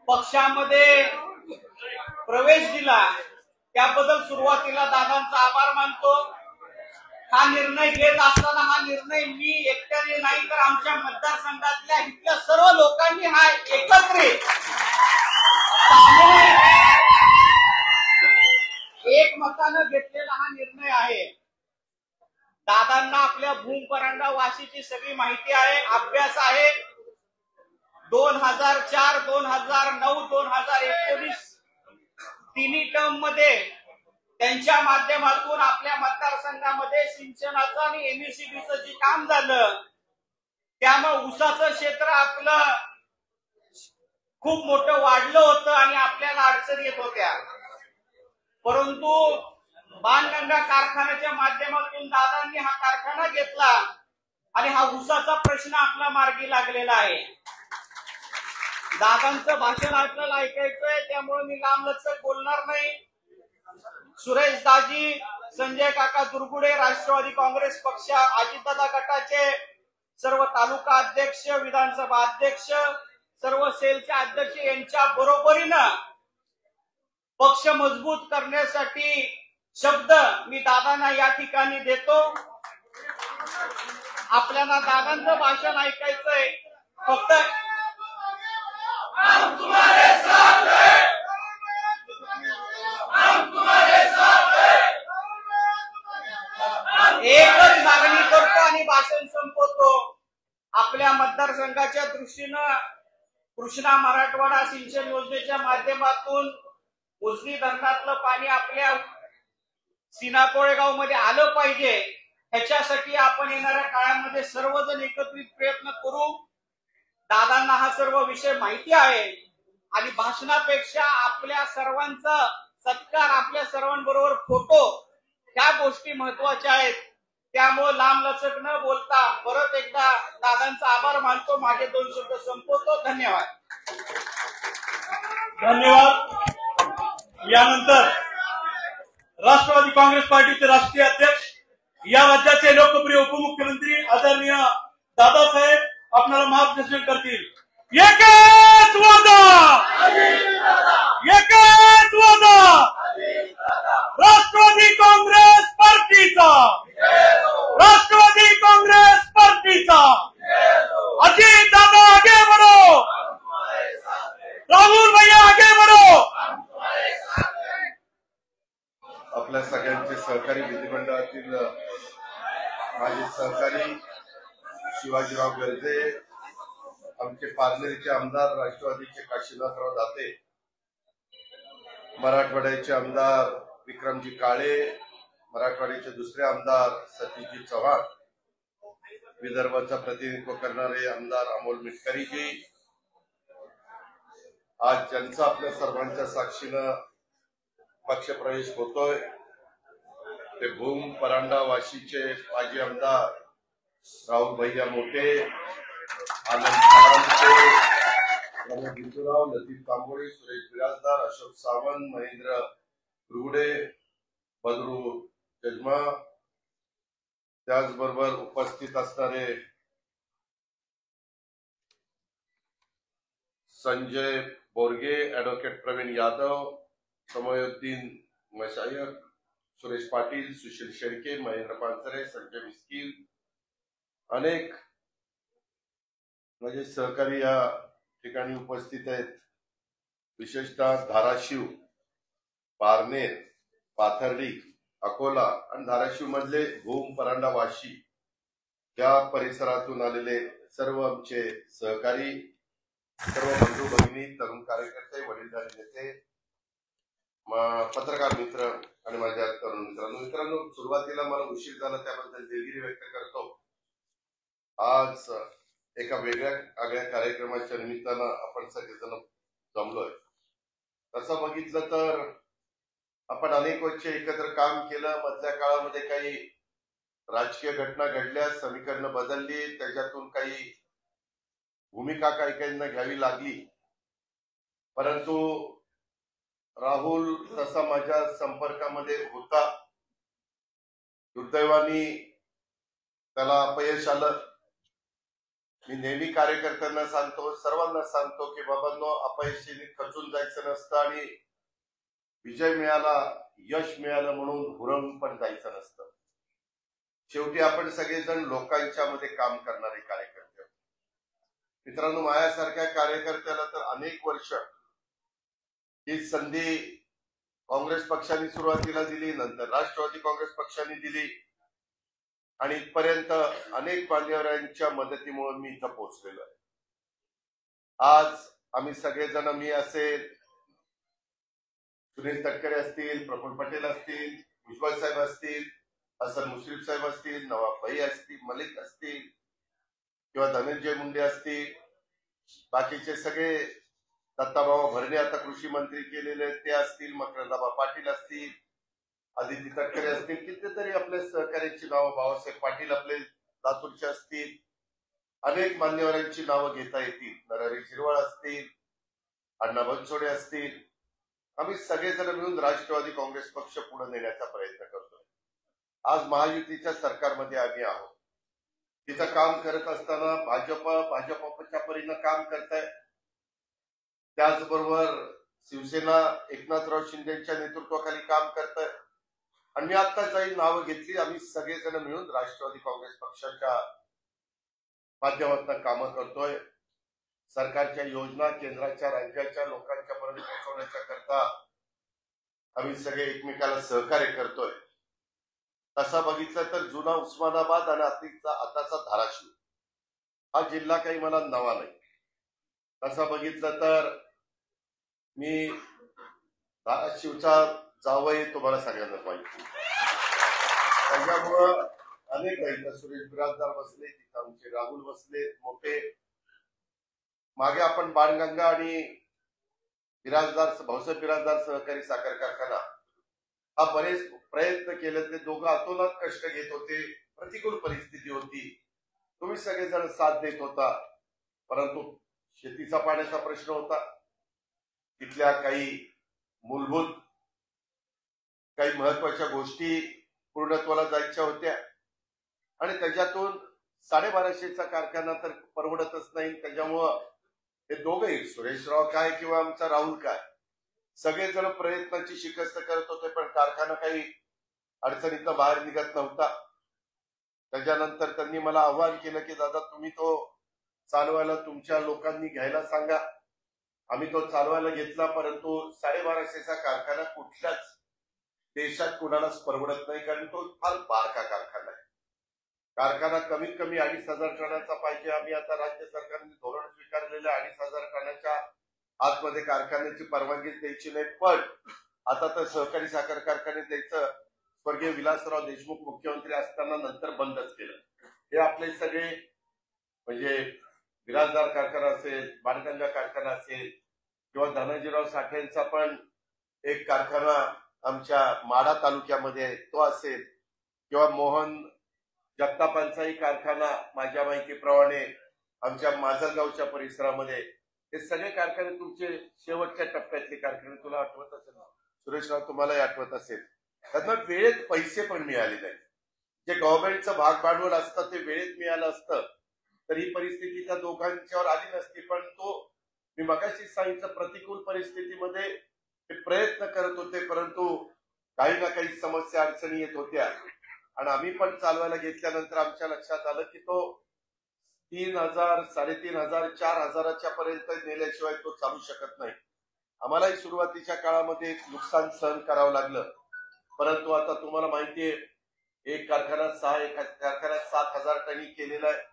पक्षामध्ये प्रवेश दिला त्याबद्दल सुरुवातीला दादांचा आभार मानतो। हा निर्णय घेत असताना हा निर्णय मी एकट्याने नाही तर आमच्या मतदारसंघातल्या इथल्या सर्व लोकांनी हा एकत्रित एकमतानं घेतलेला हा निर्णय आहे। दादांना आपल्या भूम परांडा वाशीची सगळी माहिती आहे, अभ्यास आहे। 2004, 2009, 2019 तिन्ही टर्म मध्ये त्यांच्या माध्यमातून आपल्या मतदारसंघामध्ये सिंचनाचं आणि एमएससीबीचं जे काम झालं त्यामुळे ऊसाचं क्षेत्र आपलं खूप मोठं वाढलं होतं आणि आपल्याला अडचण येत होत्या। परंतु बाणगंगा कारखान्याच्या माध्यमातून दादांनी हा कारखाना घेतला आणि हा ऊसाचा प्रश्न आपला मार्गी लागलेला आहे। दादांचं भाषण आपल्याला ऐकायचंय त्यामुळे मी लांबलचक बोलणार नाही। सुरेश दाजी, संजय काका दुर्गुडे, राष्ट्रवादी काँग्रेस पक्ष, अजितदादा गटाचे सर्व तालुका अध्यक्ष, विधानसभा अध्यक्ष, सर्व सेलचे अध्यक्ष यांच्या बरोबरीनं पक्ष मजबूत करण्यासाठी शब्द मी दादांना या ठिकाणी देतो। आपल्याला दादांचं भाषण ऐकायचंय, फक्त हम तुम्हारे साथ हैं, हम तुम्हारे साथ हैं, एकच मागणी करतो आणि भाषण संपवतो। आपल्या मतदारसंघाच्या दृष्टीनं कृष्णा मराठवाडा सिंचन योजनेच्या माध्यमातून उजनी धरणातलं पाणी आपल्या सीना कोळेगाव मध्ये आलं पाहिजे, ह्याच्यासाठी आपण येणाऱ्या काळामध्ये सर्वजण एकत्रित प्रयत्न करू। दादांना हा सर्व विषय माहिती आहे आणि भाषणापेक्षा आपल्या सर्वांचा सत्कार, आपल्या सर्वांबरोबर फोटो, ह्या गोष्टी महत्वाच्या आहेत। त्यामुळे लांबलचक न बोलता परत एकदा दादांचा आभार मानतो, माझे 2 शब्द संपवतो। धन्यवाद। यानंतर राष्ट्रवादी काँग्रेस पार्टीचे राष्ट्रीय अध्यक्ष, या राज्याचे लोकप्रिय उपमुख्यमंत्री आदरणीय दादासाहेब आपल्याला मार्गदर्शन करतील। एकच वादा, एकच वादा, राष्ट्रवादी काँग्रेस पार्टीचा, राष्ट्रवादी काँग्रेस पार्टीचा। अजित दादा आगे बढ़ो, राहुल भैया आगे बढ़ो। आपल्या सगळ्यांचे सहकारी विधिमंडळातील माझे सहकारी शिवाजीराव गर्जे, आमचे पारनेरचे आमदार राष्ट्रवादीचे काशीनाथराव दाते, मराठवाड्याचे आमदार विक्रमजी काळे, मराठवाड्याचे दुसरे आमदार सतीशजी चव्हाण, विदर्भाचा प्रतिनिधित्व करणारे आमदार अमोल मिटकरीजी, आज ज्यांचा आपल्या सर्वांच्या साक्षीनं पक्षप्रवेश होतोय ते भूम परांडा वाशीचे माजी आमदार राहुल भैया मोठे, आनंद सावंत, प्रमोद बिंदुराव, लतीफ कांबोळी, सुरेश बिराजदार, अशोक सावंत, महेंद्र रुगडे, बदरू जजमा, त्याचबरोबर उपस्थित असणारे संजय बोरगे, ऍडव्होकेट प्रवीण यादव, समयुद्दीन मशायख, सुरेश पाटील, सुशील शेळके, महेंद्र पानसरे, संजय मिस्किल, अनेक माझे सहकारी या ठिकाणी उपस्थित आहेत। विशेषतः धाराशिव, पारनेर, पाथर्डी, अकोला आणि धाराशिव मधले भूम परांडा वाशी या परिसरातून आलेले सर्व आमचे सहकारी, सर्व बंधू भगिनी, तरुण कार्यकर्ते, वडीलधारी नेते, पत्रकार मित्र आणि माझ्या तरुण मित्रांनो, सुरुवातीला मला उशीर झाला त्याबद्दल दिलगिरी व्यक्त करतो। आज एका वेगळ्या कार्यक्रमाच्या निमित्तानं आपण सगळेजण जमलोय। तसं बघितलं तर आपण अनेक वर्ष एकत्र काम केलं, मधल्या काळामध्ये काही राजकीय घटना घडल्या, समीकरणं बदलली, त्याच्यातून काही भूमिका काही काहींना घ्यावी लागली, परंतु राहुल तसा माझ्या संपर्कामध्ये होता। दुर्दैवाने त्याला अपयश आलं मी नेहमी कार्यकर्त्यांना सांगतो, सर्वांना सांगतो की बाबांनो, अपयशाने खचून जायचं नसतं आणि विजय मिळाला, यश मिळालं म्हणून हुरळून पण जायचं नसतं. शेवटी आपण सगळेजण लोकांच्या मध्ये काम करणारे कार्यकर्ते. मित्रांनो, माझ्यासारख्या कार्यकर्त्याला तर अनेक वर्ष ही संधी काँग्रेस पक्षाने सुरुवातीला दिली, नंतर राष्ट्रवादी काँग्रेस पक्षाने दिली आणि इथपर्यंत अनेक मान्यवरांच्या मदतीमुळे मी इथं पोहोचलेलो आहे. आज आम्ही सगळेजण, मी असेल, सुनील तटकरे असतील, प्रफुल्ल पटेल असतील, भुजबळ साहेब असतील, हसन मुश्रीफ साहेब असतील, नवाब भाई असतील, मलिक असतील किंवा धनंजय मुंडे असतील, बाकीचे सगळे, दत्ताभाऊ भरणे आता कृषी मंत्री केलेले ते असतील, मकरंदाबा पाटील असतील, आदिती तटकरे असतील, कितीतरी आपले सहकार्याची नावं, भाऊसाहेब पाटील आपले लातूरचे असतील, अनेक मान्यवरांची नावं घेता येतील, नरहरी झिरवाळ असतील, अण्णा बनसोडे असतील. आम्ही सगळेजण मिळून राष्ट्रवादी काँग्रेस पक्ष पुढे नेण्याचा प्रयत्न करतोय. आज महायुतीच्या सरकारमध्ये आम्ही आहोत. तिथं काम करत असताना भाजपच्या परीनं काम करताय. त्याचबरोबर शिवसेना एकनाथराव शिंदेच्या नेतृत्वाखाली काम करताय. आणि मी आता काही नावं घेतली, आम्ही सगळेजण मिळून राष्ट्रवादी काँग्रेस पक्षाच्या माध्यमातून कामं करतोय. सरकारच्या योजना केंद्राच्या, राज्याच्या लोकांच्या पर्यंत पोहोचवण्याच्या करता आम्ही सगळे एकमेकाला सहकार्य करतोय. तसा बघितलं तर जुना उस्मानाबाद आणि आताचा धाराशिव हा जिल्हा काही मला नवा नाही. तसं बघितलं तर मी धाराशिवचा जावई, तुम्हाला सगळ्यांना माहिती. त्याच्यामुळं अनेक आहेत. सुरेश बिराजदार बसले तिथं, आमचे राहुल बसले मोठे. मागे आपण बाणगंगा आणि भाऊसाहेब बिराजदार सहकारी साखर कारखाना हा बरेच प्रयत्न केले. ते दोघं अतोनात कष्ट घेत होते, प्रतिकूल परिस्थिती होती, तुम्ही सगळेजण साथ देत होता, परंतु शेतीचा पाण्याचा प्रश्न होता. तिथल्या काही मूलभूत, काही महत्वाच्या गोष्टी पूर्णत्वाला जायच्या होत्या आणि त्याच्यातून 1250चा कारखाना तर परवडतच नाही. त्याच्यामुळं हे दोघंही, सुरेशराव काय किंवा आमचा राहुल काय, सगळेजण प्रयत्नाची शिकस्त करत होते, पण कारखाना काही अडचणीतनं बाहेर निघत नव्हता. त्याच्यानंतर त्यांनी मला आव्हान केलं की दादा, तुम्ही तो चालवायला तुमच्या लोकांनी घ्यायला सांगा. आम्ही तो चालवायला घेतला, परंतु 1250चा कारखाना कुठल्याच देशात कुणालाच परवडत नाही, कारण तो फार बारका कारखाना आहे. कारखाना कमीत कमी 2500 टनाचा पाहिजे. आम्ही आता राज्य सरकारने धोरण स्वीकारलेलं 2500 टनाच्या आतमध्ये कारखान्याची परवानगी द्यायची नाही. पण आता तर सहकारी साखर कारखाने द्यायचं स्वर्गीय विलासराव देशमुख मुख्यमंत्री असताना नंतर बंदच केलं. हे आपले सगळे, म्हणजे बिराजदार कारखाना असेल, बाणगंगा कारखाना असेल किंवा धनंजयराव साठेंचा पण एक कारखाना आमच्या माढा तालुक्यामध्ये तो असेल, किंवा मोहन जगतापांचाही कारखाना माझ्या माहितीप्रमाणे आमच्या माजलगावच्या परिसरामध्ये, हे सगळे कारखाने तुमचे शेवटच्या टप्प्यातले कारखाने. तुला आठवत असेल सुरेशराव, तुम्हालाही आठवत असेल, त्यांना वेळेत पैसे पण मिळाले नाही. जे गव्हर्नमेंटचं भाग भांडवल असतं ते वेळेत मिळालं असतं तर ही परिस्थिती त्या दोघांच्यावर आली नसती. पण तो, मी मगाशी सांगितलं, प्रतिकूल परिस्थितीमध्ये ते प्रयत्न करत होते, परंतु काही ना काही समस्या, अडचणी येत होत्या. आणि आम्ही पण चालवायला घेतल्यानंतर आमच्या लक्षात आलं की तो 3000, 3500, 4000च्या पर्यंत नेल्याशिवाय तो चालू शकत नाही. आम्हालाही सुरुवातीच्या काळामध्ये नुकसान सहन करावं लागलं, परंतु आता तुम्हाला माहितीये, एक कारखाना 7000 टनी केलेला आहे.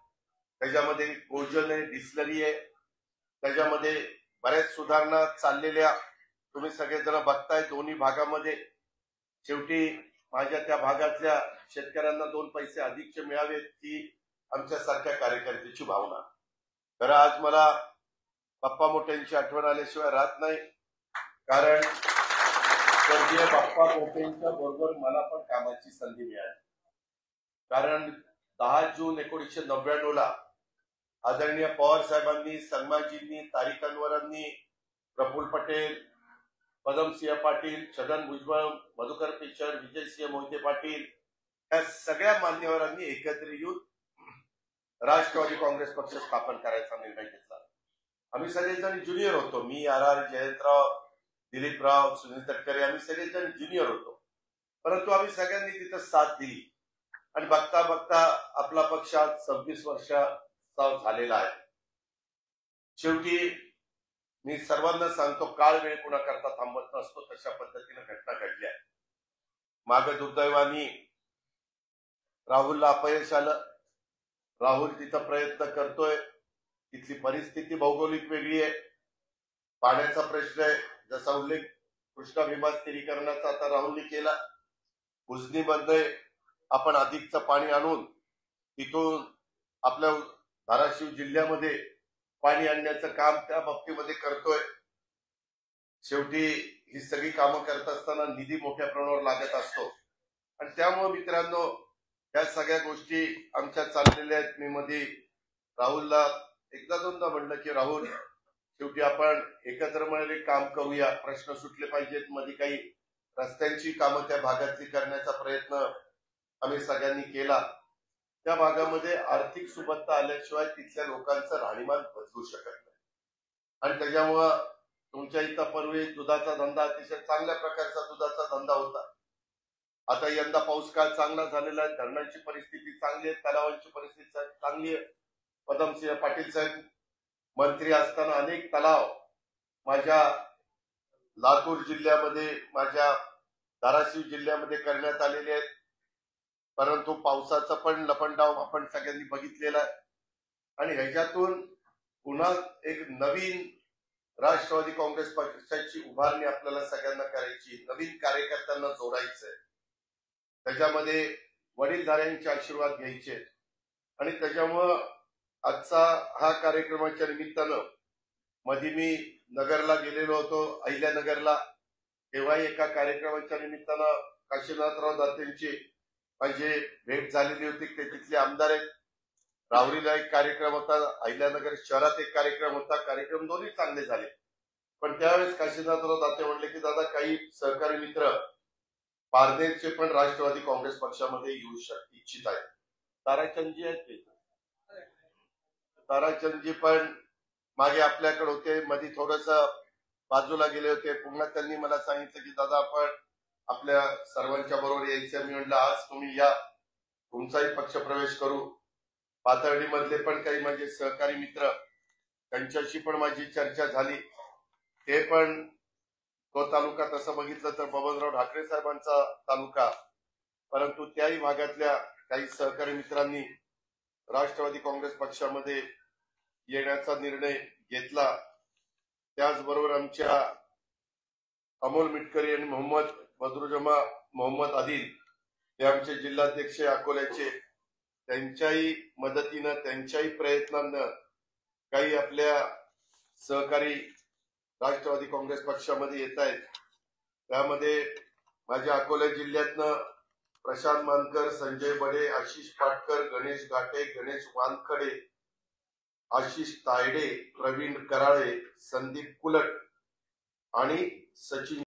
त्याच्यामध्ये कोजन आहे, डिस्लरी आहे, त्याच्यामध्ये बऱ्याच सुधारणा चाललेल्या तुम्ही सगळेजण बघताय दोन्ही भागामध्ये. शेवटी माझ्या त्या भागातल्या शेतकऱ्यांना 2 पैसे अधिकचे मिळावेत ही आमच्या सारख्या कार्यकर्त्याची भावना. तर आज मला बाप्पा मोठ्यांची आठवण आल्याशिवाय राहत नाही, कारण स्वर्गीय बाप्पा मोठ्यांच्या बरोबर मला पण कामाची संधी मिळाली. कारण 10 जून 1999ला आदरणीय पवार साहेबांनी, संगमाजींनी, तारिक अनवरांनी, प्रफुल्ल पटेल, पदमसिंह पाटील, छगन भुजबळ, मधुकर पिचड, विजयसिंह मोहिते पाटील, या सगळ्या मान्यवरांनी एकत्र येऊन राष्ट्रवादी काँग्रेस पक्ष स्थापन करायचा निर्णय घेतला. आम्ही सगळेजण ज्युनियर होतो. मी, आर जयंतराव, दिलीपराव, सुनील तटकरे, आम्ही सगळेजण ज्युनियर होतो. परंतु आम्ही सगळ्यांनी तिथं साथ दिली आणि बघता बघता आपला पक्ष आज 26 वर्षाचा झालेला आहे. शेवटी मी सर्वांना सांगतो, काळ वेळ कुणाकरता थांबत नसतो. तशा पद्धतीने घटना घडल्या. मागे दुर्दैवाने राहुलला अपयश आलं. राहुल तिथं प्रयत्न करतोय. तिथली परिस्थिती भौगोलिक वेगळी आहे. पाण्याचा प्रश्न आहे. जसा उल्लेख कृष्णा भीमा स्थिरीकरणाचा आता राहुलने केला. उजनीमध्ये आपण अधिकचं पाणी आणून तिथून आपल्या धाराशिव जिल्ह्यामध्ये पाणी आणण्याचं काम त्या बाबतीमध्ये करतोय. शेवटी ही सगळी कामं करत असताना निधी मोठ्या प्रमाणावर लागत असतो आणि त्यामुळे मित्रांनो या सगळ्या गोष्टी आमच्या चाललेल्या आहेत. मी मध्ये राहुलला एकदा दोनदा म्हणलं की राहुल, शेवटी आपण एकत्र मिळून काम करूया. प्रश्न सुटले पाहिजेत. मध्ये काही रस्त्यांची कामं त्या भागातली करण्याचा प्रयत्न आम्ही सगळ्यांनी केला. त्या भागामध्ये आर्थिक सुबत्ता आल्याशिवाय तिथल्या लोकांचं राहणीमान बदलू शकत नाही आणि त्याच्यामुळं तुमच्या इथं पूर्वी दुधाचा धंदा अतिशय चांगल्या प्रकारचा दुधाचा धंदा होता. आता यंदा पाऊस काळ चांगला झालेला आहे. धरणांची परिस्थिती चांगली आहे. तलावांची परिस्थिती चांगली आहे. पदमसिंह पाटील साहेब मंत्री असताना अनेक तलाव माझ्या लातूर जिल्ह्यामध्ये, माझ्या धाराशिव जिल्ह्यामध्ये करण्यात आलेले आहेत. परंतु पावसाचा पण लपंडाव आपण सगळ्यांनी बघितलेला आहे आणि ह्याच्यातून पुन्हा एक नवीन राष्ट्रवादी काँग्रेस पक्षाची उभारणी आपल्याला सगळ्यांना करायची, नवीन कार्यकर्त्यांना जोडायचंय. त्याच्यामध्ये वडीलधाऱ्यांचे आशीर्वाद घ्यायचे आणि त्याच्यामुळं आजचा हा कार्यक्रमाच्या निमित्तानं मध्ये मी नगरला गेलेलो होतो, अहिल्यानगरला. तेव्हाही एका कार्यक्रमाच्या निमित्तानं काशीनाथराव दातेंची माझी भेट झालेली होती. ते तिथले आमदार आहेत. राहुरीला एक कार्यक्रम होता, अहिल्यानगर शहरात एक कार्यक्रम होता. कार्यक्रम दोन्ही चांगले झाले. पण त्यावेळेस काशीनाथराव दाते म्हणले की दादा, काही सहकारी मित्र पारनेरचे पण राष्ट्रवादी काँग्रेस पक्षामध्ये येऊ इच्छित आहेत. ताराचंदजी आहेत ते. ताराचंदजी पण मागे आपल्याकडे होते. मध्ये थोडस बाजूला गेले होते. पुन्हा त्यांनी मला सांगितलं की दादा, आपण आपल्या सर्वांच्या बरोबर यायचं. मी म्हटलं आज तुम्ही या, तुमचाही पक्ष प्रवेश करू. पाथर्डी मधले पण काही माझे सहकारी मित्र, त्यांच्याशी पण माझी चर्चा झाली. ते पण तो तालुका तसं बघितलं तर बबनराव ठाकरे साहेबांचा तालुका, परंतु त्याही भागातल्या काही सहकारी मित्रांनी राष्ट्रवादी काँग्रेस पक्षामध्ये येण्याचा निर्णय घेतला. त्याचबरोबर आमच्या अमोल मिटकरी आणि मोहम्मद बदरुजमा मोहम्मद आदिल हे आमचे जिल्हाध्यक्ष अकोल्याचे, त्यांच्याही मदतीनं, त्यांच्याही प्रयत्नांनं काही आपल्या सहकारी राष्ट्रवादी काँग्रेस पक्षामध्ये येत आहेत. त्यामध्ये माझ्या अकोला जिल्ह्यातनं प्रशांत मानकर, संजय बडे, आशिष पाटकर, गणेश घाटे, गणेश वानखडे, आशिष तायडे, प्रवीण कराळे, संदीप कुलट आणि सचिन